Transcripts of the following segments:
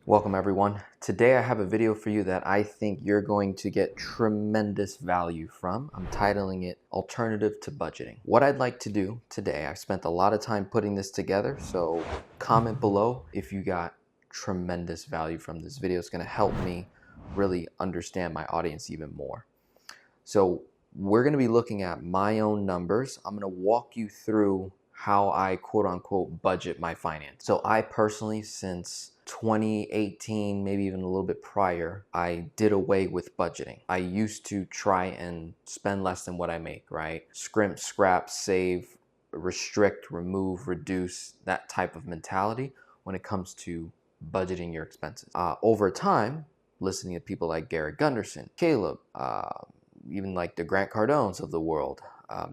Welcome everyone. Today I have a video for you that I think you're going to get tremendous value from. I'm titling it Alternative to Budgeting. What I'd like to do today, I've spent a lot of time putting this together, so comment below if you got tremendous value from this video. It's going to help me really understand my audience even more. So we're going to be looking at my own numbers. I'm going to walk you through how I quote unquote budget my finance. So I personally, since 2018, maybe even a little bit prior, I did away with budgeting. I used to try and spend less than what I make, right? Scrimp, scrap, save, restrict, remove, reduce, that type of mentality when it comes to budgeting your expenses. Over time, listening to people like Garrett Gunderson, Caleb, even like the Grant Cardones of the world,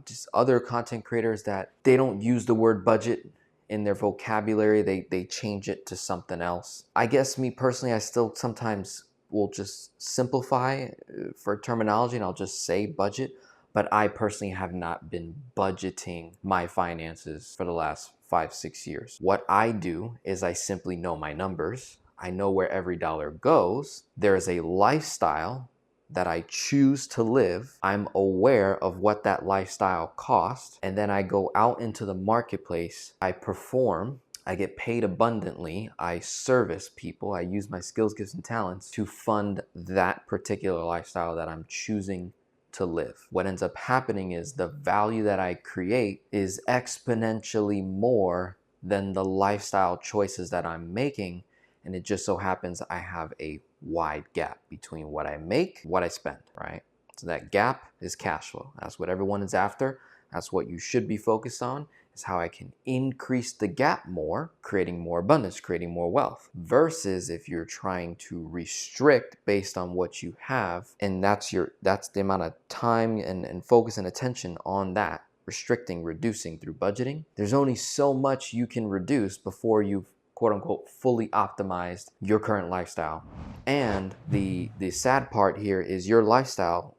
just other content creators that they don't use the word budget in their vocabulary, they change it to something else. I guess me personally, I still sometimes will just simplify for terminology and I'll just say budget, but I personally have not been budgeting my finances for the last 5-6 years. What I do is I simply know my numbers. I know where every dollar goes. There is a lifestyle that I choose to live. I'm aware of what that lifestyle costs, and then I go out into the marketplace, I perform, I get paid abundantly, I service people, I use my skills, gifts, and talents to fund that particular lifestyle that I'm choosing to live. What ends up happening is the value that I create is exponentially more than the lifestyle choices that I'm making. And it just so happens I have a wide gap between what I make, what I spend, right? So that gap is cash flow. That's what everyone is after. That's what you should be focused on, is how I can increase the gap more, creating more abundance, creating more wealth. Versus if you're trying to restrict based on what you have, and that's the amount of time and focus and attention on that, restricting, reducing through budgeting. There's only so much you can reduce before you've quote unquote fully optimized your current lifestyle. And the sad part here is your lifestyle,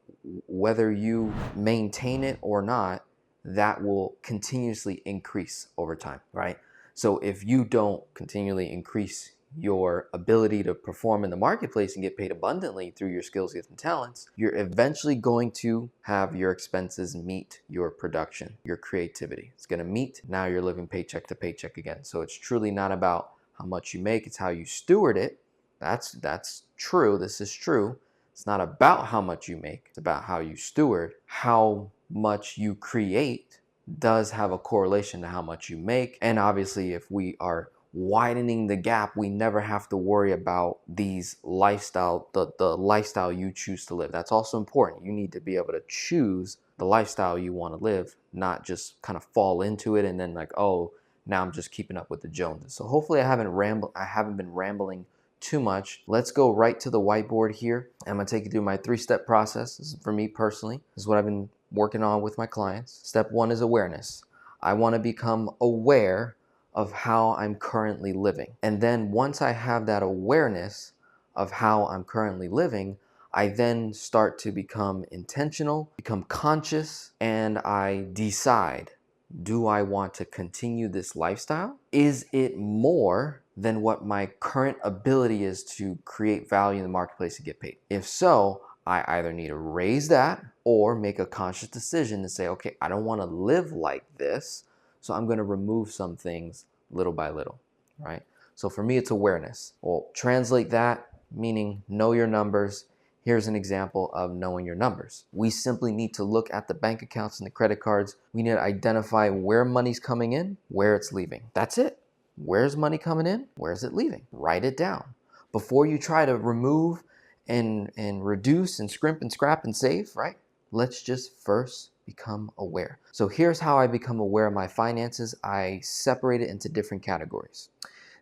whether you maintain it or not, that will continuously increase over time, right? So if you don't continually increase your ability to perform in the marketplace and get paid abundantly through your skills, gifts, and talents, you're eventually going to have your expenses meet your production, your creativity. It's going to meet. Now you're living paycheck to paycheck again. So it's truly not about how much you make, it's how you steward it. That's true. This is true. It's not about how much you make, it's about how you steward. How much you create does have a correlation to how much you make. And obviously, if we are widening the gap, we never have to worry about these lifestyle, the lifestyle you choose to live. That's also important. You need to be able to choose the lifestyle you want to live, not just kind of fall into it and then like, oh, now I'm just keeping up with the Joneses. So hopefully I haven't been rambling too much. Let's go right to the whiteboard here. I'm gonna take you through my 3-step process. This is for me personally. This is what I've been working on with my clients. Step 1 is awareness. I want to become aware of how I'm currently living. And then once I have that awareness of how I'm currently living, I then start to become intentional, become conscious, and I decide, do I want to continue this lifestyle? Is it more than what my current ability is to create value in the marketplace and get paid? If so, I either need to raise that or make a conscious decision to say, okay, I don't want to live like this, so I'm going to remove some things little by little, right? So for me, it's awareness. Well, translate that, meaning know your numbers. Here's an example of knowing your numbers. We simply need to look at the bank accounts and the credit cards. We need to identify where money's coming in, where it's leaving. That's it. Where's money coming in? Where's it leaving? Write it down. Before you try to remove and reduce and scrimp and scrap and save, right? Let's just first become aware. So here's how I become aware of my finances. I separate it into different categories.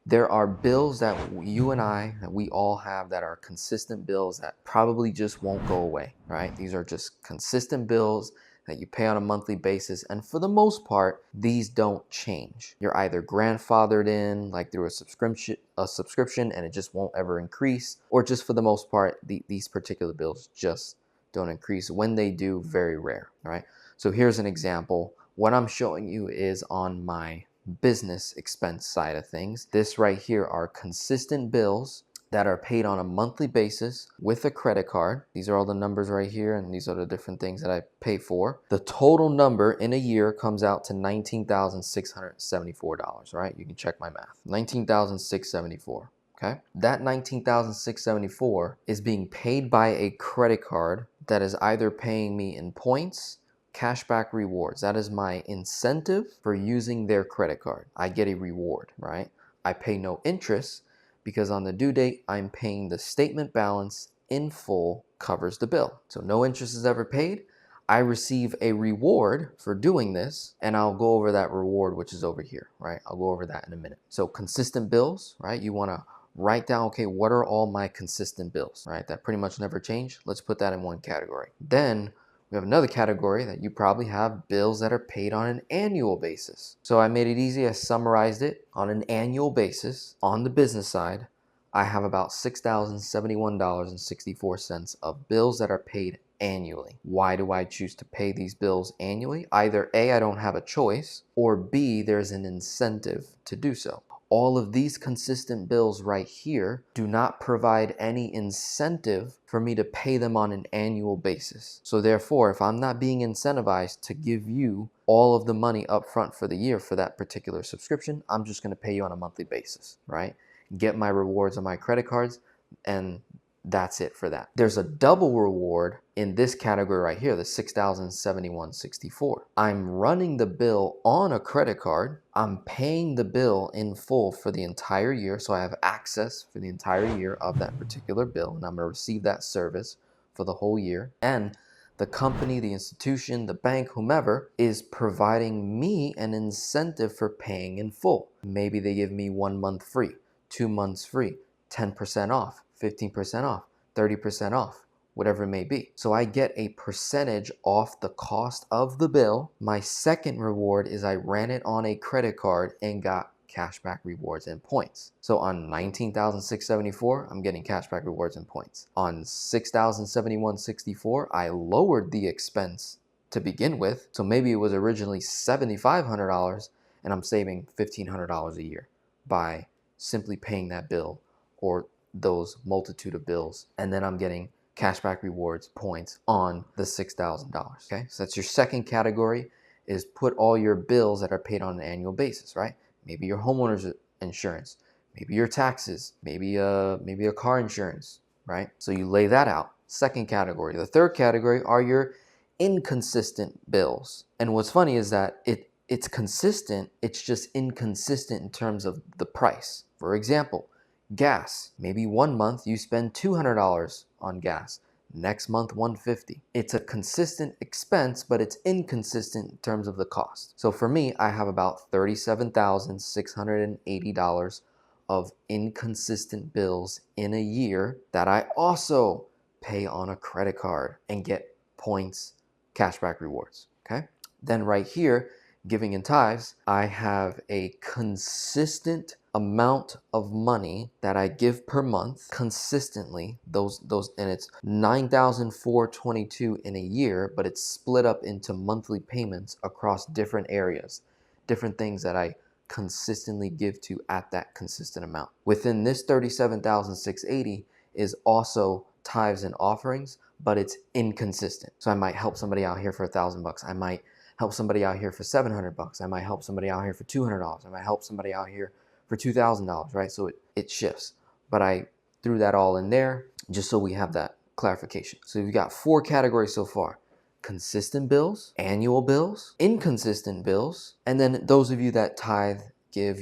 There are bills that you and I, that we all have, that are consistent bills that probably just won't go away, right? These are just consistent bills that you pay on a monthly basis. And for the most part, these don't change. You're either grandfathered in, like through a subscription, and it just won't ever increase, or just for the most part, these particular bills just don't increase. When they do, very rare, right? So here's an example. What I'm showing you is on my business expense side of things. This right here are consistent bills that are paid on a monthly basis with a credit card. These are all the numbers right here, and these are the different things that I pay for. The total number in a year comes out to $19,674, right? You can check my math. $19,674. Okay, that $19,674 is being paid by a credit card that is either paying me in points, cashback rewards. That is my incentive for using their credit card. I get a reward, right? I pay no interest because on the due date, I'm paying the statement balance in full covers the bill. So no interest is ever paid. I receive a reward for doing this, and I'll go over that reward, which is over here, right? I'll go over that in a minute. So consistent bills, right? You want to write down, okay, what are all my consistent bills, right? That pretty much never change. Let's put that in one category. Then we have another category that you probably have bills that are paid on an annual basis. So I made it easy. I summarized it on an annual basis. On the business side, I have about $6,071.64 of bills that are paid annually. Why do I choose to pay these bills annually? Either A, I don't have a choice, or B, there's an incentive to do so. All of these consistent bills right here do not provide any incentive for me to pay them on an annual basis. So therefore, if I'm not being incentivized to give you all of the money up front for the year for that particular subscription, I'm just going to pay you on a monthly basis, right? Get my rewards on my credit cards, and that's it for that. There's a double reward in this category right here, the $6,071.64. I'm running the bill on a credit card. I'm paying the bill in full for the entire year, so I have access for the entire year of that particular bill, and I'm going to receive that service for the whole year. And the company, the institution, the bank, whomever is providing me an incentive for paying in full. Maybe they give me 1 month free, 2 months free, 10% off, 15% off, 30% off, whatever it may be. So I get a percentage off the cost of the bill. My second reward is I ran it on a credit card and got cashback rewards and points. So on $19,674, I'm getting cashback rewards and points. On $6,071.64, I lowered the expense to begin with. So maybe it was originally $7,500 and I'm saving $1,500 a year by simply paying that bill or those multitude of bills. And then I'm getting cashback rewards points on the $6,000. Okay, so that's your second category, is put all your bills that are paid on an annual basis, right? Maybe your homeowner's insurance, maybe your taxes, maybe a car insurance, right? So you lay that out. Second category. The third category are your inconsistent bills. And what's funny is that it's consistent, it's just inconsistent in terms of the price. For example, gas. Maybe 1 month you spend $200 on gas. Next month, $150. It's a consistent expense, but it's inconsistent in terms of the cost. So for me, I have about $37,680 of inconsistent bills in a year that I also pay on a credit card and get points, cashback rewards. Okay. Then right here, giving in tithes, I have a consistent amount of money that I give per month consistently. Those and it's $9,422 in a year, but it's split up into monthly payments across different areas, different things that I consistently give to at that consistent amount. Within this $37,680 is also tithes and offerings, but it's inconsistent. So I might help somebody out here for $1,000. I might help somebody out here for $700. I might help somebody out here for $200. I might help somebody out here for $2,000, right? So it shifts. But I threw that all in there just so we have that clarification. So we've got 4 categories so far: consistent bills, annual bills, inconsistent bills, and then those of you that tithe, give,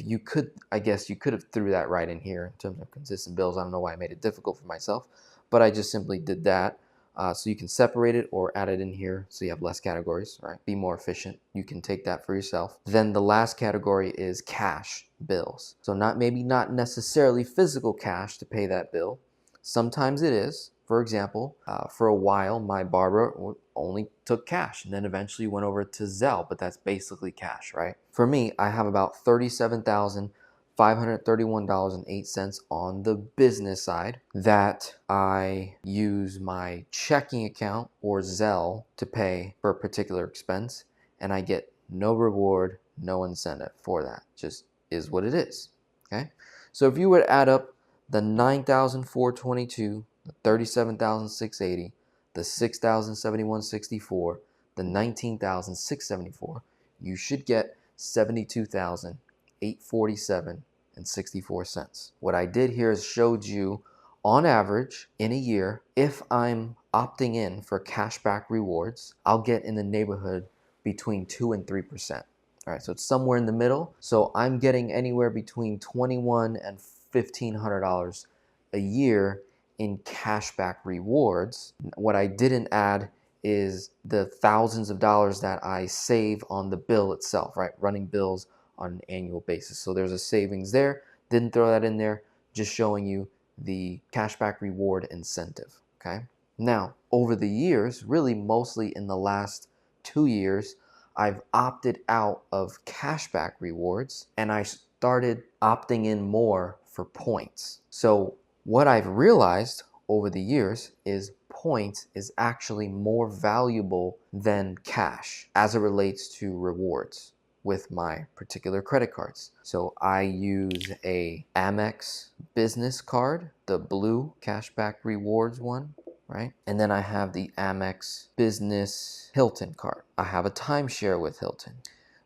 I guess you could have threw that right in here in terms of consistent bills. I don't know why I made it difficult for myself, but I just simply did that. So you can separate it or add it in here so you have less categories, right? Be more efficient. You can take that for yourself. Then the last category is cash bills. So maybe not necessarily physical cash to pay that bill. Sometimes it is. For example, for a while, my barber only took cash and then eventually went over to Zelle, but that's basically cash, right? For me, I have about $37,531.08 on the business side that I use my checking account or Zelle to pay for a particular expense, and I get no reward, no incentive for that. Just is what it is, okay? So if you would add up the 9,422, the 37,680, the 6,071.64, the 19,674, you should get 72,847 and 64 cents. What I did here is showed you on average in a year, if I'm opting in for cashback rewards, I'll get in the neighborhood between 2 and 3%. All right, so it's somewhere in the middle. So I'm getting anywhere between $2,100 and $1,500 a year in cashback rewards. What I didn't add is the thousands of dollars that I save on the bill itself, right? Running bills on an annual basis. So there's a savings there. Didn't throw that in there, just showing you the cashback reward incentive, okay? Now, over the years, really mostly in the last 2 years, I've opted out of cashback rewards and I started opting in more for points. So what I've realized over the years is points is actually more valuable than cash as it relates to rewards with my particular credit cards. So I use a Amex business card, the blue cashback rewards one, right? And then I have the Amex business Hilton card. I have a timeshare with Hilton.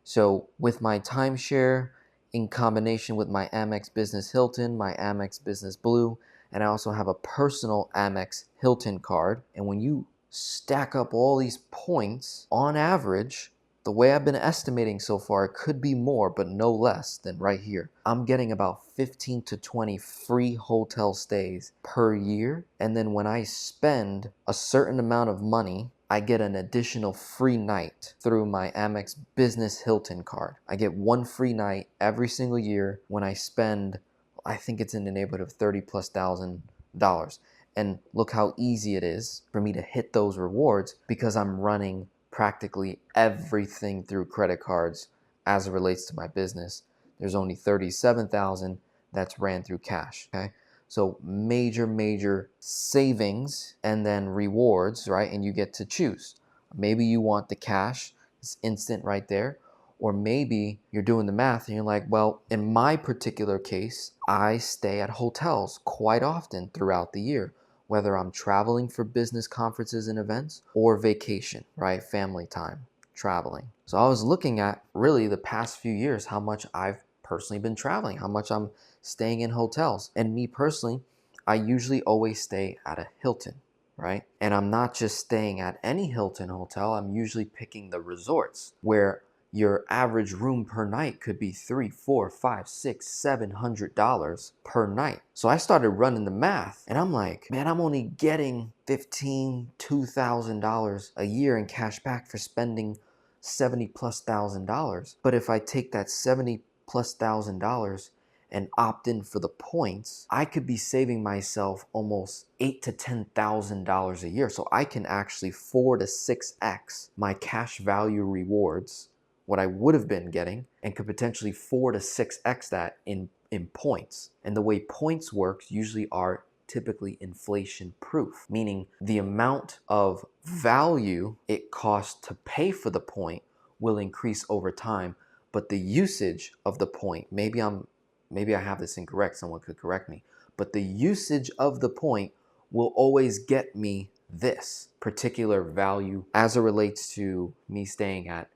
So with my timeshare in combination with my Amex business Hilton, my Amex business blue, and I also have a personal Amex Hilton card. And when you stack up all these points, on average, the way I've been estimating so far, it could be more, but no less than right here. I'm getting about 15 to 20 free hotel stays per year. And then when I spend a certain amount of money, I get an additional free night through my Amex Business Hilton card. I get one free night every single year when I spend, I think it's in the neighborhood of $30,000+. And look how easy it is for me to hit those rewards because I'm running practically everything through credit cards as it relates to my business. There's only 37,000 that's ran through cash, okay? So major savings and then rewards, right? And you get to choose. Maybe you want the cash, it's instant right there. Or maybe you're doing the math and you're like, well, in my particular case, I stay at hotels quite often throughout the year, whether I'm traveling for business conferences and events or vacation, right? Family time, traveling. So I was looking at really the past few years, how much I've personally been traveling, how much I'm staying in hotels. And me personally, I usually always stay at a Hilton, right? And I'm not just staying at any Hilton hotel, I'm usually picking the resorts where your average room per night could be $300, $400, $500, $600, $700 per night. So I started running the math and I'm like, man, I'm only getting $15,000, $2,000 a year in cash back for spending $70,000+. But if I take that $70,000+ and opt in for the points, I could be saving myself almost $8,000 to $10,000 a year. So I can actually 4 to 6x my cash value rewards, what I would have been getting, and could potentially 4 to 6x that in points. And the way points works usually are typically inflation proof, meaning the amount of value it costs to pay for the point will increase over time, but the usage of the point, maybe I have this incorrect, someone could correct me, but the usage of the point will always get me this particular value as it relates to me staying at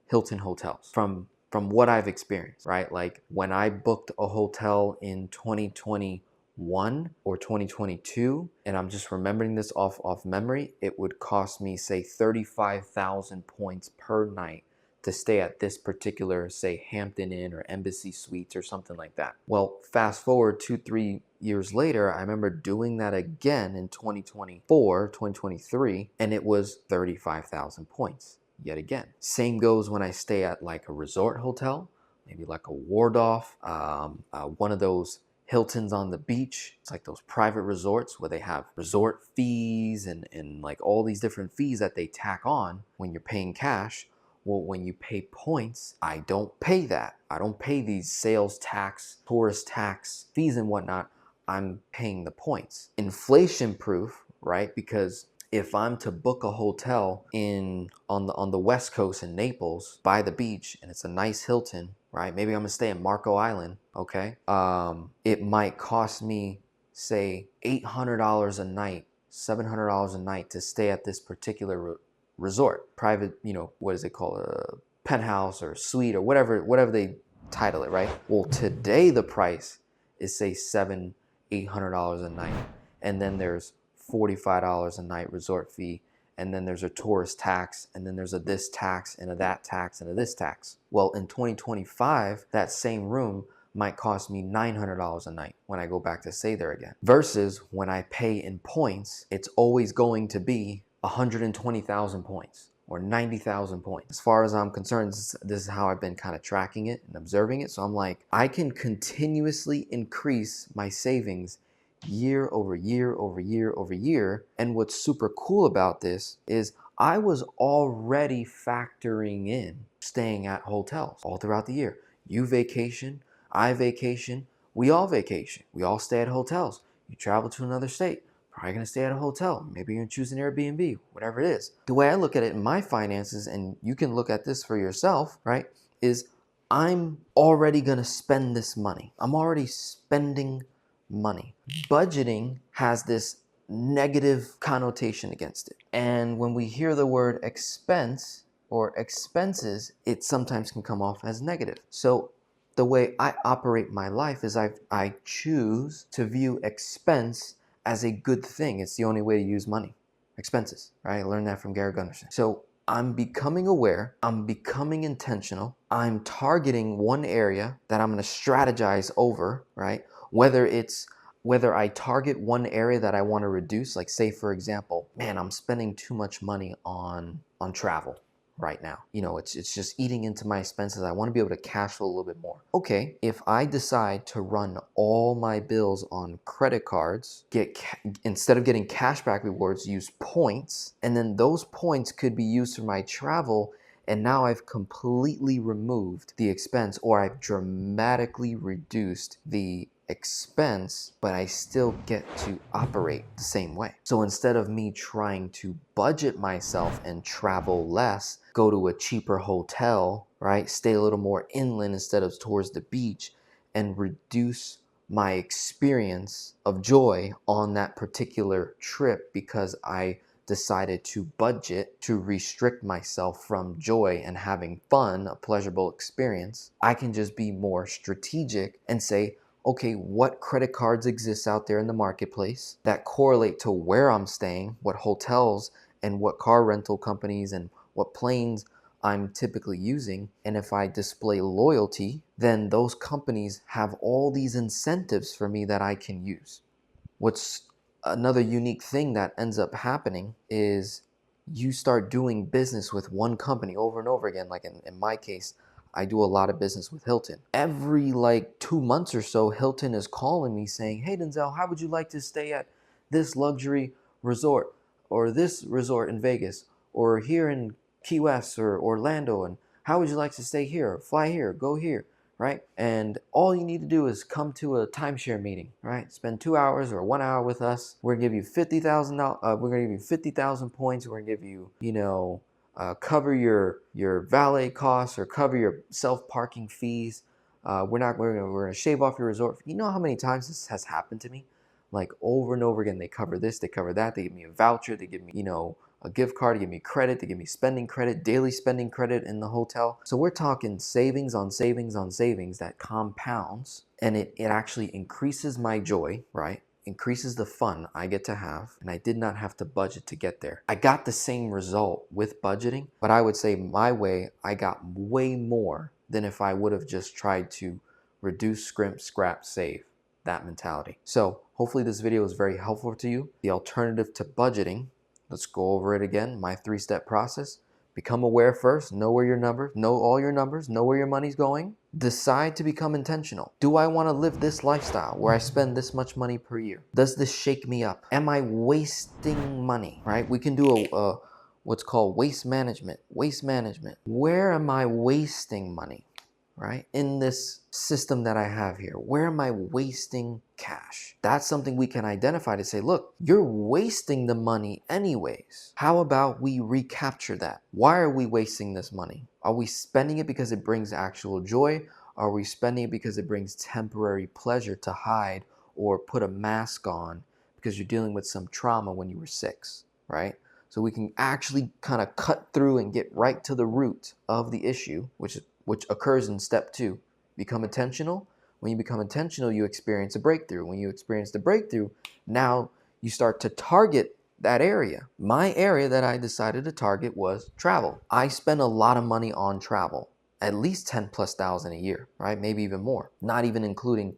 Hilton hotels from what I've experienced, right? Like when I booked a hotel in 2021 or 2022, and I'm just remembering this off memory, it would cost me, say, 35,000 points per night to stay at this particular, say, Hampton Inn or Embassy Suites or something like that. Well, fast forward 2-3 years later, I remember doing that again in 2023, and it was 35,000 points yet again. Same goes when I stay at like a resort hotel, maybe like a Waldorf, one of those Hiltons on the beach. It's like those private resorts where they have resort fees and like all these different fees that they tack on when you're paying cash. Well, when you pay points, I don't pay that. I don't pay these sales tax, tourist tax, fees and whatnot. I'm paying the points. Inflation proof, right? Because if I'm to book a hotel on the West Coast in Naples by the beach and it's a nice Hilton, right? Maybe I'm gonna stay in Marco Island, okay? It might cost me say $800 a night, $700 a night to stay at this particular resort, private, what is it called, a penthouse or suite or whatever they title it, right? Well, today the price is say $800 a night, and then there's $45 a night resort fee, and then there's a tourist tax, and then there's a this tax and a that tax and a this tax. Well, in 2025, that same room might cost me $900 a night when I go back to stay there again. Versus when I pay in points, it's always going to be 120,000 points or 90,000 points. As far as I'm concerned, this is how I've been kind of tracking it and observing it. So I'm like, I can continuously increase my savings year over year over year over year. And what's super cool about this is I was already factoring in staying at hotels all throughout the year. You vacation, I vacation, we all vacation. We all stay at hotels. You travel to another state, probably gonna stay at a hotel. Maybe you're gonna choose an Airbnb, whatever it is. The way I look at it in my finances, and you can look at this for yourself, right, is I'm already gonna spend this money. I'm already spending money. Budgeting has this negative connotation against it. And when we hear the word expense or expenses, it sometimes can come off as negative. So the way I operate my life is I choose to view expense as a good thing. It's the only way to use money. Expenses, right? I learned that from Gary Gunderson. So I'm becoming aware, I'm becoming intentional, I'm targeting one area that I'm gonna strategize over, right? Whether I target one area that I want to reduce, like say for example, man, I'm spending too much money on travel right now. It's just eating into my expenses. I want to be able to cash flow a little bit more. Okay, if I decide to run all my bills on credit cards, instead of getting cashback rewards, use points, and then those points could be used for my travel, and now I've completely removed the expense, or I've dramatically reduced the expense, but I still get to operate the same way. So instead of me trying to budget myself and travel less, go to a cheaper hotel, right? Stay a little more inland instead of towards the beach, and reduce my experience of joy on that particular trip because I decided to budget to restrict myself from joy and having fun, a pleasurable experience. I can just be more strategic and say, okay, what credit cards exist out there in the marketplace that correlate to where I'm staying, what hotels and what car rental companies and what planes I'm typically using. And if I display loyalty, then those companies have all these incentives for me that I can use. What's another unique thing that ends up happening is you start doing business with one company over and over again. Like in my case, I do a lot of business with Hilton. Every 2 months or so, Hilton is calling me saying, hey Denzel, how would you like to stay at this luxury resort or this resort in Vegas or here in Key West or Orlando? And how would you like to stay here, fly here, go here, right? And all you need to do is come to a timeshare meeting, right? Spend 2 hours or 1 hour with us. We're gonna give you $50,000. We're gonna give you 50,000 points. We're gonna give you, cover your valet costs or cover your self-parking fees. We're gonna shave off your resort. You know how many times this has happened to me? Like over and over again, they cover this, they cover that. They give me a voucher. They give me, a gift card, they give me credit, they give me spending credit, daily spending credit in the hotel. So we're talking savings on savings on savings that compounds, and it actually increases my joy, right? Increases the fun I get to have, and I did not have to budget to get there. I got the same result with budgeting, but I would say my way, I got way more than if I would have just tried to reduce, scrimp, scrap, save, that mentality. So hopefully this video is very helpful to you. The alternative to budgeting, let's go over it again, my 3-step process. Become aware first, know where your numbers, know all your numbers, know where your money's going. Decide to become intentional. Do I want to live this lifestyle where I spend this much money per year? Does this shake me up? Am I wasting money, right? We can do a what's called waste management. Waste management. Where am I wasting money? Right? In this system that I have here, where am I wasting cash? That's something we can identify to say, look, you're wasting the money anyways. How about we recapture that? Why are we wasting this money? Are we spending it because it brings actual joy? Are we spending it because it brings temporary pleasure to hide or put a mask on because you're dealing with some trauma when you were 6, right? So we can actually kind of cut through and get right to the root of the issue, which occurs in step 2. Become intentional. When you become intentional, you experience a breakthrough. When you experience the breakthrough, now you start to target that area. My area that I decided to target was travel. I spend a lot of money on travel, at least 10,000+ a year, right? Maybe even more, not even including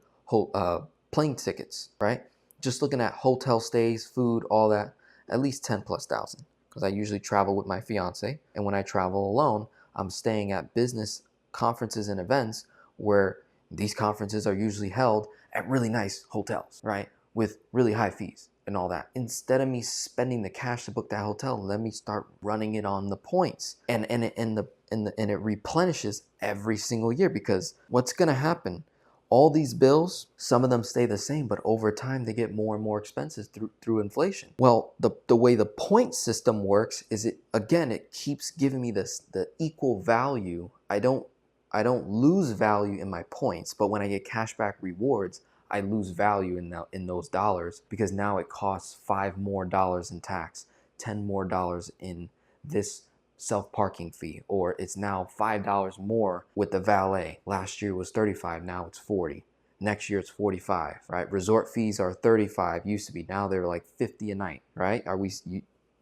plane tickets, right? Just looking at hotel stays, food, all that, at least 10,000+, because I usually travel with my fiance. And when I travel alone, I'm staying at business conferences and events where these conferences are usually held at really nice hotels, right? With really high fees and all that. Instead of me spending the cash to book that hotel, let me start running it on the points. And it replenishes every single year, because what's gonna happen? All these bills, some of them stay the same, but over time they get more and more expensive through inflation. Well, the way the point system works is it keeps giving me the equal value. I don't lose value in my points, but when I get cashback rewards, I lose value in those dollars, because now it costs $5 more in tax, $10 more in this self-parking fee, or it's now $5 more with the valet. Last year was $35, now it's $40. Next year it's $45, right? Resort fees are $35, used to be, now they're like $50 a night, right?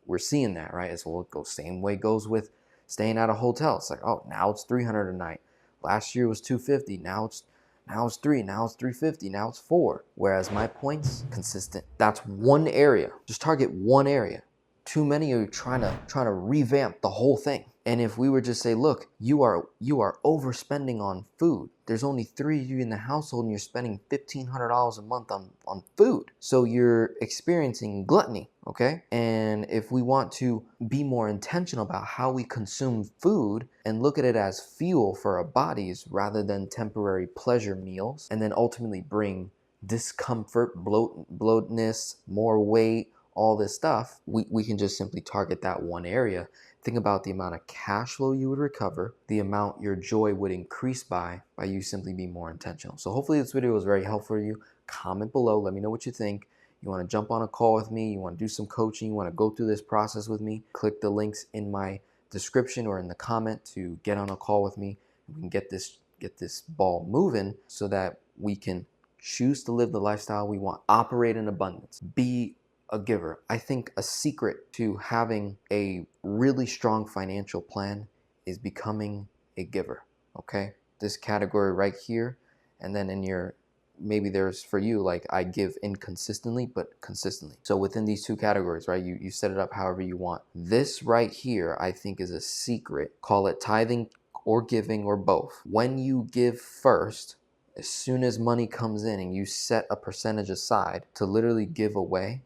We're seeing that, right? As well, it goes same way goes with staying at a hotel. It's like, oh, now it's $300 a night. Last year was $250, now it's $3, now it's $350, now it's $4. Whereas my points, consistent. That's one area. Just target one area. Too many are trying to revamp the whole thing. And if we were just say, look, you are overspending on food. There's only 3 of you in the household and you're spending $1,500 a month on food. So you're experiencing gluttony, okay? And if we want to be more intentional about how we consume food and look at it as fuel for our bodies rather than temporary pleasure meals, and then ultimately bring discomfort, bloatness, more weight, all this stuff, we can just simply target that one area. Think about the amount of cash flow you would recover, the amount your joy would increase by you simply being more intentional. So hopefully this video was very helpful for you. Comment below, let me know what you think. You want to jump on a call with me, you want to do some coaching, you want to go through this process with me, click the links in my description or in the comment to get on a call with me. We can get this ball moving so that we can choose to live the lifestyle we want. Operate in abundance. Be a giver. I think a secret to having a really strong financial plan is becoming a giver, okay? This category right here, and then in your, maybe there's for you, like I give inconsistently, but consistently. So within these two categories, right, you set it up however you want. This right here, I think is a secret. Call it tithing or giving or both. When you give first, as soon as money comes in and you set a percentage aside to literally give away,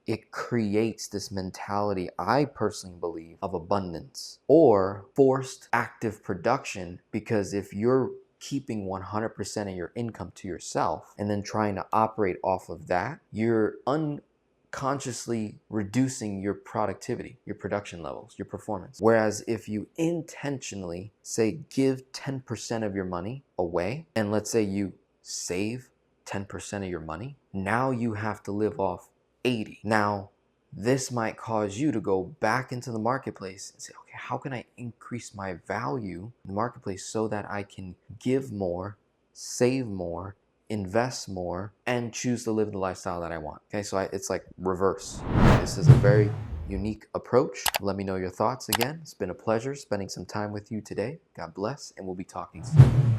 it creates this mentality, I personally believe, of abundance or forced active production. Because if you're keeping 100% of your income to yourself and then trying to operate off of that, you're unconsciously reducing your productivity, your production levels, your performance. Whereas if you intentionally say give 10% of your money away, and let's say you save 10% of your money, now you have to live off 80. Now, this might cause you to go back into the marketplace and say, okay, how can I increase my value in the marketplace so that I can give more, save more, invest more, and choose to live the lifestyle that I want? Okay, so it's like reverse. This is a very unique approach. Let me know your thoughts. Again, it's been a pleasure spending some time with you today. God bless, and we'll be talking soon.